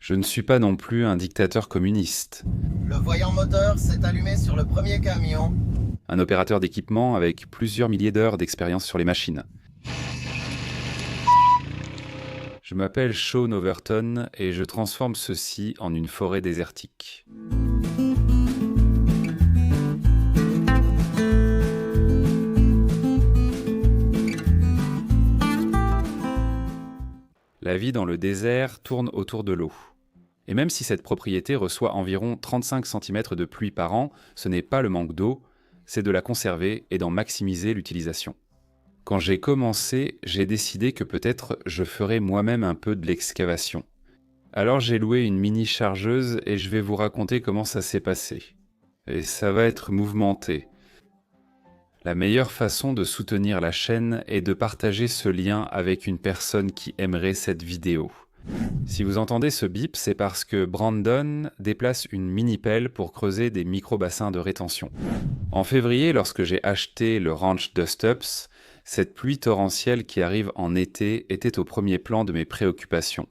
Je ne suis pas non plus un dictateur communiste. Le voyant moteur s'est allumé sur le premier camion. Un opérateur d'équipement avec plusieurs milliers d'heures d'expérience sur les machines. Je m'appelle Sean Overton et je transforme ceci en une forêt désertique. La vie dans le désert tourne autour de l'eau. Et même si cette propriété reçoit environ 35 cm de pluie par an, ce n'est pas le manque d'eau, c'est de la conserver et d'en maximiser l'utilisation. Quand j'ai commencé, j'ai décidé que peut-être je ferais moi-même un peu de l'excavation. Alors j'ai loué une mini-chargeuse et je vais vous raconter comment ça s'est passé. Et ça va être mouvementé. La meilleure façon de soutenir la chaîne est de partager ce lien avec une personne qui aimerait cette vidéo. Si vous entendez ce bip, c'est parce que Brandon déplace une mini-pelle pour creuser des micro-bassins de rétention. En février, lorsque j'ai acheté le ranch Dust-Ups, cette pluie torrentielle qui arrive en été était au premier plan de mes préoccupations.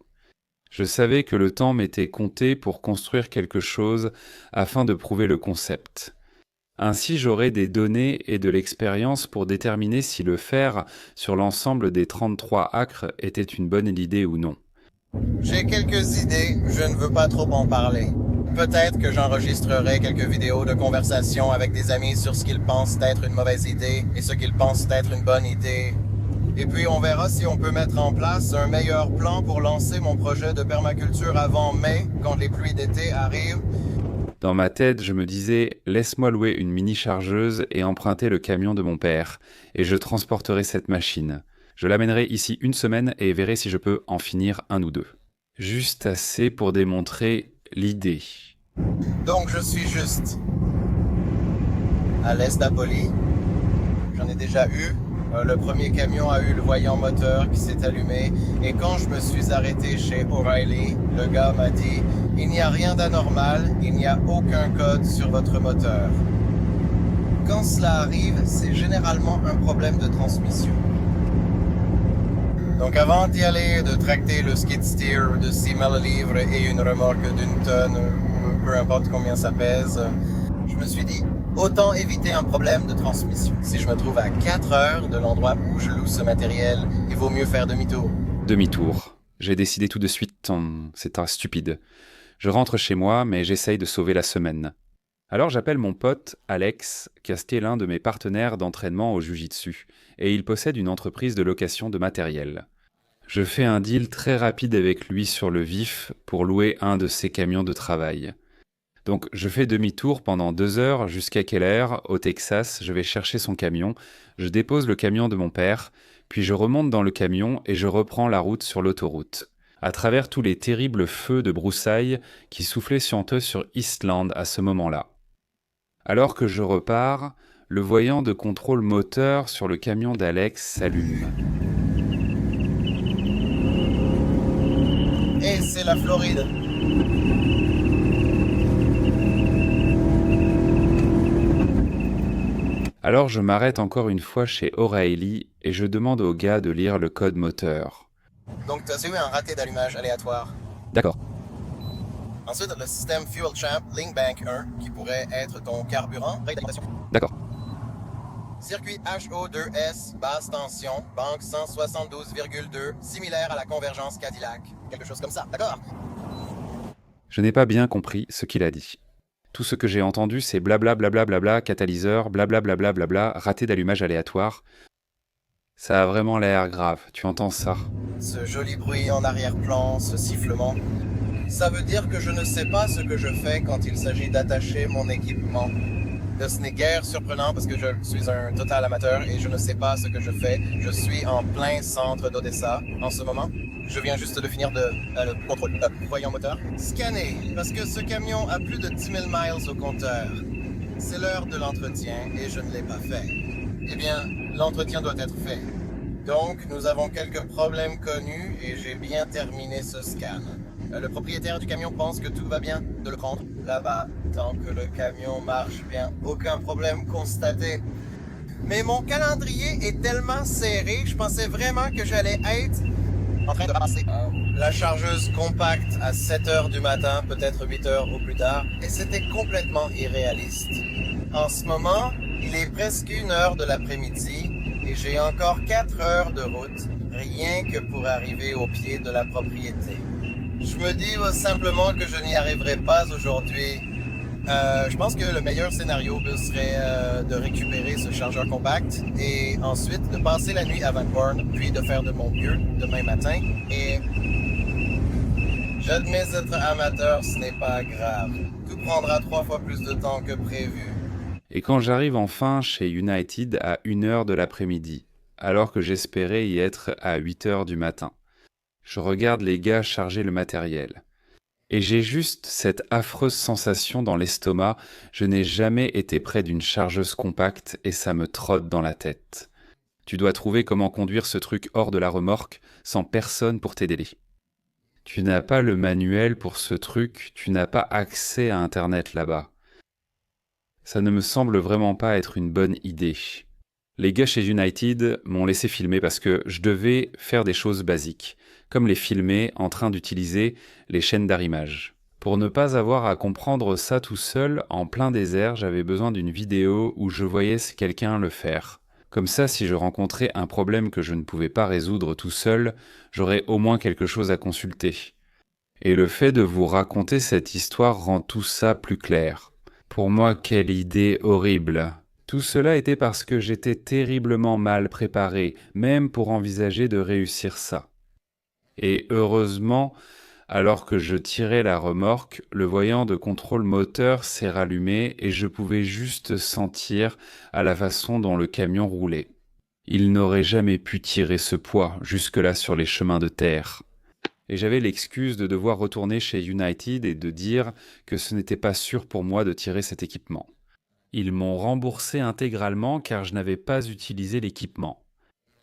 Je savais que le temps m'était compté pour construire quelque chose afin de prouver le concept. Ainsi, j'aurai des données et de l'expérience pour déterminer si le faire sur l'ensemble des 33 acres était une bonne idée ou non. J'ai quelques idées, je ne veux pas trop en parler. Peut-être que j'enregistrerai quelques vidéos de conversation avec des amis sur ce qu'ils pensent être une mauvaise idée et ce qu'ils pensent être une bonne idée. Et puis on verra si on peut mettre en place un meilleur plan pour lancer mon projet de permaculture avant mai, quand les pluies d'été arrivent. Dans ma tête, je me disais « Laisse-moi louer une mini-chargeuse et emprunter le camion de mon père, et je transporterai cette machine. Je l'amènerai ici une semaine et verrai si je peux en finir un ou deux. » Juste assez pour démontrer l'idée. Donc je suis juste à l'est d'Apolli. J'en ai déjà eu. Le premier camion a eu le voyant moteur qui s'est allumé. Et quand je me suis arrêté chez O'Reilly, le gars m'a dit « Il n'y a rien d'anormal, il n'y a aucun code sur votre moteur. » Quand cela arrive, c'est généralement un problème de transmission. Donc avant d'y aller, de tracter le skid steer de 6 000 livres et une remorque d'une tonne, peu importe combien ça pèse, je me suis dit, autant éviter un problème de transmission. Si je me trouve à 4 heures de l'endroit où je loue ce matériel, il vaut mieux faire demi-tour. Demi-tour. J'ai décidé tout de suite, c'est stupide. Je rentre chez moi, mais j'essaye de sauver la semaine. Alors j'appelle mon pote Alex, qui est l'un de mes partenaires d'entraînement au Jiu-Jitsu, et il possède une entreprise de location de matériel. Je fais un deal très rapide avec lui sur le vif pour louer un de ses camions de travail. Donc je fais demi-tour pendant 2 heures jusqu'à Keller, au Texas, je vais chercher son camion, je dépose le camion de mon père, puis je remonte dans le camion et je reprends la route sur l'autoroute, à travers tous les terribles feux de broussailles qui soufflaient sur Eastland à ce moment-là. Alors que je repars, le voyant de contrôle moteur sur le camion d'Alex s'allume. Et c'est la Floride. Alors je m'arrête encore une fois chez O'Reilly et je demande au gars de lire le code moteur. Donc tu as eu un raté d'allumage aléatoire. D'accord. Ensuite, le système Fuel Champ Linkbank 1, qui pourrait être ton carburant. D'accord. Circuit HO2S, basse tension, banque 172,2, similaire à la convergence Cadillac. Quelque chose comme ça, d'accord? Je n'ai pas bien compris ce qu'il a dit. Tout ce que j'ai entendu, c'est blablabla, catalyseur, blablabla, raté d'allumage aléatoire. Ça a vraiment l'air grave, tu entends ça? Ce joli bruit en arrière-plan, ce sifflement. Ça veut dire que je ne sais pas ce que je fais quand il s'agit d'attacher mon équipement. Ce n'est guère surprenant parce que je suis un total amateur et je ne sais pas ce que je fais. Je suis en plein centre d'Odessa en ce moment. Je viens juste de finir le contrôle voyant moteur. Scanner, parce que ce camion a plus de 10 000 miles au compteur. C'est l'heure de l'entretien et je ne l'ai pas fait. Eh bien, l'entretien doit être fait. Donc, nous avons quelques problèmes connus et j'ai bien terminé ce scan. Le propriétaire du camion pense que tout va bien, de le prendre là-bas, tant que le camion marche bien. Aucun problème constaté. Mais mon calendrier est tellement serré, je pensais vraiment que j'allais être en train de ramasser la chargeuse compacte à 7 heures du matin, peut-être 8 heures ou plus tard, et c'était complètement irréaliste. En ce moment, il est presque 1 heure de l'après-midi et j'ai encore 4 heures de route, rien que pour arriver au pied de la propriété. Je me dis simplement que je n'y arriverai pas aujourd'hui. Je pense que le meilleur scénario serait de récupérer ce chargeur compact et ensuite de passer la nuit à Van Born, puis de faire de mon mieux demain matin. Et j'admets être amateur, ce n'est pas grave. Tout prendra 3 fois plus de temps que prévu. Et quand j'arrive enfin chez United à 1 heure de l'après-midi, alors que j'espérais y être à 8 heures du matin, je regarde les gars charger le matériel. Et j'ai juste cette affreuse sensation dans l'estomac, je n'ai jamais été près d'une chargeuse compacte et ça me trotte dans la tête. Tu dois trouver comment conduire ce truc hors de la remorque sans personne pour t'aider. Tu n'as pas le manuel pour ce truc, tu n'as pas accès à Internet là-bas. Ça ne me semble vraiment pas être une bonne idée. Les gars chez United m'ont laissé filmer parce que je devais faire des choses basiques, comme les filmer en train d'utiliser les chaînes d'arrimage. Pour ne pas avoir à comprendre ça tout seul, en plein désert, j'avais besoin d'une vidéo où je voyais quelqu'un le faire. Comme ça, si je rencontrais un problème que je ne pouvais pas résoudre tout seul, j'aurais au moins quelque chose à consulter. Et le fait de vous raconter cette histoire rend tout ça plus clair. Pour moi, quelle idée horrible! Tout cela était parce que j'étais terriblement mal préparé, même pour envisager de réussir ça. Et heureusement, alors que je tirais la remorque, le voyant de contrôle moteur s'est rallumé et je pouvais juste sentir à la façon dont le camion roulait. Il n'aurait jamais pu tirer ce poids jusque-là sur les chemins de terre. Et j'avais l'excuse de devoir retourner chez United et de dire que ce n'était pas sûr pour moi de tirer cet équipement. Ils m'ont remboursé intégralement car je n'avais pas utilisé l'équipement.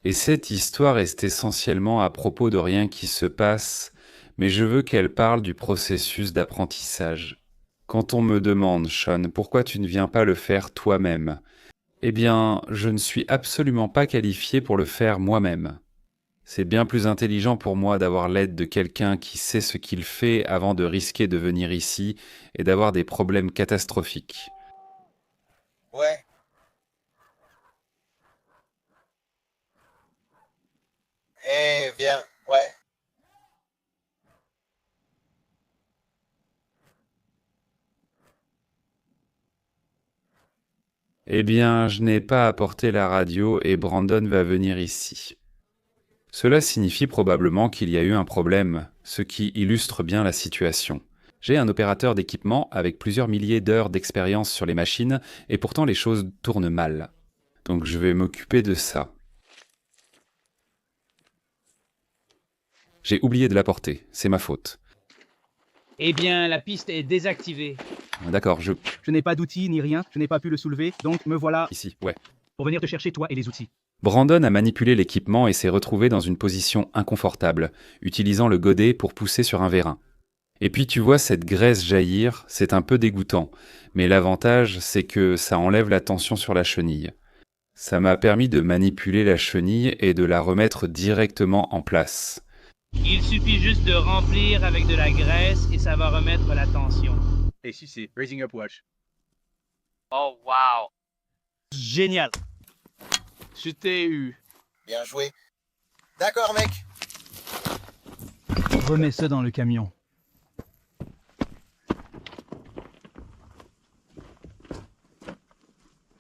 Et cette histoire est essentiellement à propos de rien qui se passe, mais je veux qu'elle parle du processus d'apprentissage. Quand on me demande, Sean, pourquoi tu ne viens pas le faire toi-même, eh bien, je ne suis absolument pas qualifié pour le faire moi-même. C'est bien plus intelligent pour moi d'avoir l'aide de quelqu'un qui sait ce qu'il fait avant de risquer de venir ici et d'avoir des problèmes catastrophiques. Ouais. Viens, ouais. Eh bien, je n'ai pas apporté la radio et Brandon va venir ici. Cela signifie probablement qu'il y a eu un problème, ce qui illustre bien la situation. J'ai un opérateur d'équipement avec plusieurs milliers d'heures d'expérience sur les machines et pourtant les choses tournent mal. Donc je vais m'occuper de ça. J'ai oublié de l'apporter, c'est ma faute. Eh bien, la piste est désactivée. D'accord, Je n'ai pas d'outils ni rien, je n'ai pas pu le soulever, donc me voilà Ici, ouais. pour venir te chercher toi et les outils. Brandon a manipulé l'équipement et s'est retrouvé dans une position inconfortable, utilisant le godet pour pousser sur un vérin. Et puis tu vois cette graisse jaillir, c'est un peu dégoûtant, mais l'avantage c'est que ça enlève la tension sur la chenille. Ça m'a permis de manipuler la chenille et de la remettre directement en place. Il suffit juste de remplir avec de la graisse et ça va remettre la tension. Et si c'est Raising Up Watch. Oh wow! Génial. Je t'ai eu. Bien joué. D'accord, mec. Remets ça dans le camion.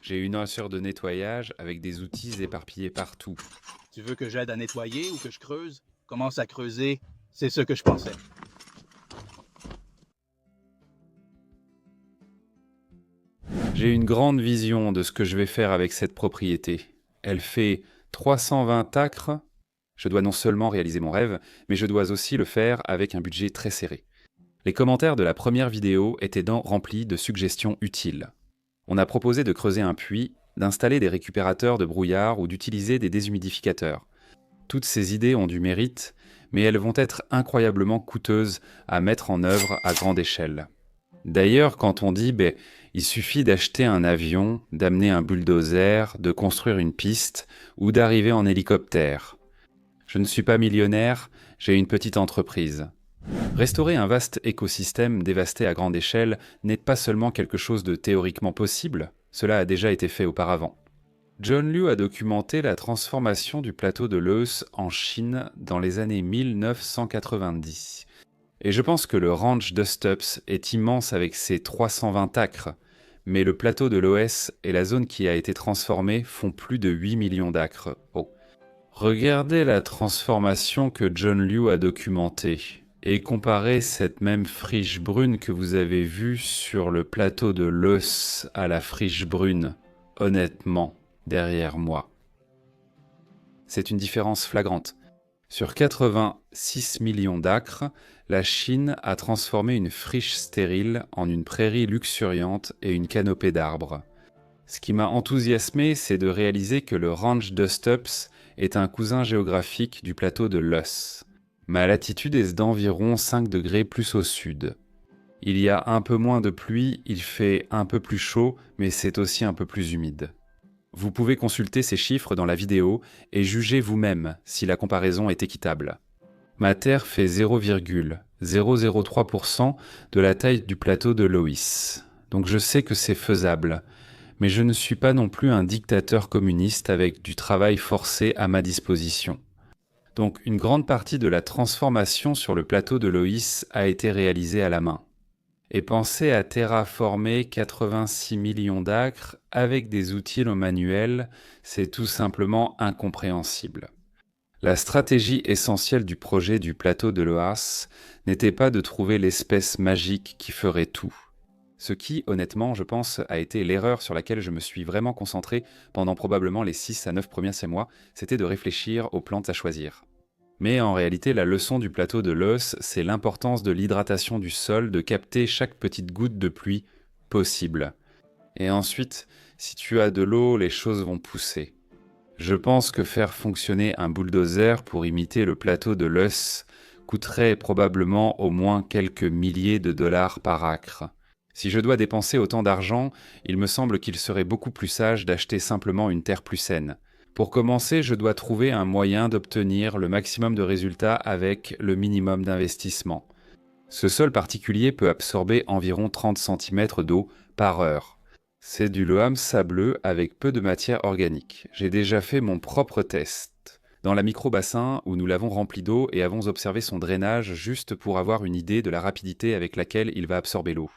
J'ai une assure de nettoyage avec des outils éparpillés partout. Tu veux que j'aide à nettoyer ou que je creuse? Commence à creuser, c'est ce que je pensais. J'ai une grande vision de ce que je vais faire avec cette propriété. Elle fait 320 acres. Je dois non seulement réaliser mon rêve, mais je dois aussi le faire avec un budget très serré. Les commentaires de la première vidéo étaient remplis de suggestions utiles. On a proposé de creuser un puits, d'installer des récupérateurs de brouillard ou d'utiliser des déshumidificateurs. Toutes ces idées ont du mérite, mais elles vont être incroyablement coûteuses à mettre en œuvre à grande échelle. D'ailleurs, quand on dit il suffit d'acheter un avion, d'amener un bulldozer, de construire une piste ou d'arriver en hélicoptère, Je ne suis pas millionnaire, j'ai une petite entreprise. Restaurer un vaste écosystème dévasté à grande échelle n'est pas seulement quelque chose de théoriquement possible, cela a déjà été fait auparavant. John Liu a documenté la transformation du plateau de Laos en Chine dans les années 1990. Et je pense que le ranch d'Ustups est immense avec ses 320 acres, mais le plateau de Laos et la zone qui a été transformée font plus de 8 millions d'acres. Oh. Regardez la transformation que John Liu a documentée et comparez cette même friche brune que vous avez vue sur le plateau de Laos à la friche brune, honnêtement, derrière moi. C'est une différence flagrante. Sur 86 millions d'acres, la Chine a transformé une friche stérile en une prairie luxuriante et une canopée d'arbres. Ce qui m'a enthousiasmé, c'est de réaliser que le ranch d'Ustups est un cousin géographique du plateau de Laos. Ma latitude est d'environ 5 degrés plus au sud. Il y a un peu moins de pluie, il fait un peu plus chaud, mais c'est aussi un peu plus humide. Vous pouvez consulter ces chiffres dans la vidéo et juger vous-même si la comparaison est équitable. Ma terre fait 0,003% de la taille du plateau de Laos. Donc je sais que c'est faisable, mais je ne suis pas non plus un dictateur communiste avec du travail forcé à ma disposition. Donc une grande partie de la transformation sur le plateau de Laos a été réalisée à la main. Et penser à terraformer 86 millions d'acres avec des outils non manuels, c'est tout simplement incompréhensible. La stratégie essentielle du projet du plateau de Laos n'était pas de trouver l'espèce magique qui ferait tout. Ce qui, honnêtement, je pense, a été l'erreur sur laquelle je me suis vraiment concentré pendant probablement les 6 à 9 premiers mois, c'était de réfléchir aux plantes à choisir. Mais en réalité, la leçon du plateau de Laos, c'est l'importance de l'hydratation du sol, de capter chaque petite goutte de pluie possible. Et ensuite, si tu as de l'eau, les choses vont pousser. Je pense que faire fonctionner un bulldozer pour imiter le plateau de Laos coûterait probablement au moins quelques milliers de dollars par acre. Si je dois dépenser autant d'argent, il me semble qu'il serait beaucoup plus sage d'acheter simplement une terre plus saine. Pour commencer, je dois trouver un moyen d'obtenir le maximum de résultats avec le minimum d'investissement. Ce sol particulier peut absorber environ 30 cm d'eau par heure. C'est du loam sableux avec peu de matière organique. J'ai déjà fait mon propre test dans la micro-bassin où nous l'avons rempli d'eau et avons observé son drainage juste pour avoir une idée de la rapidité avec laquelle il va absorber l'eau.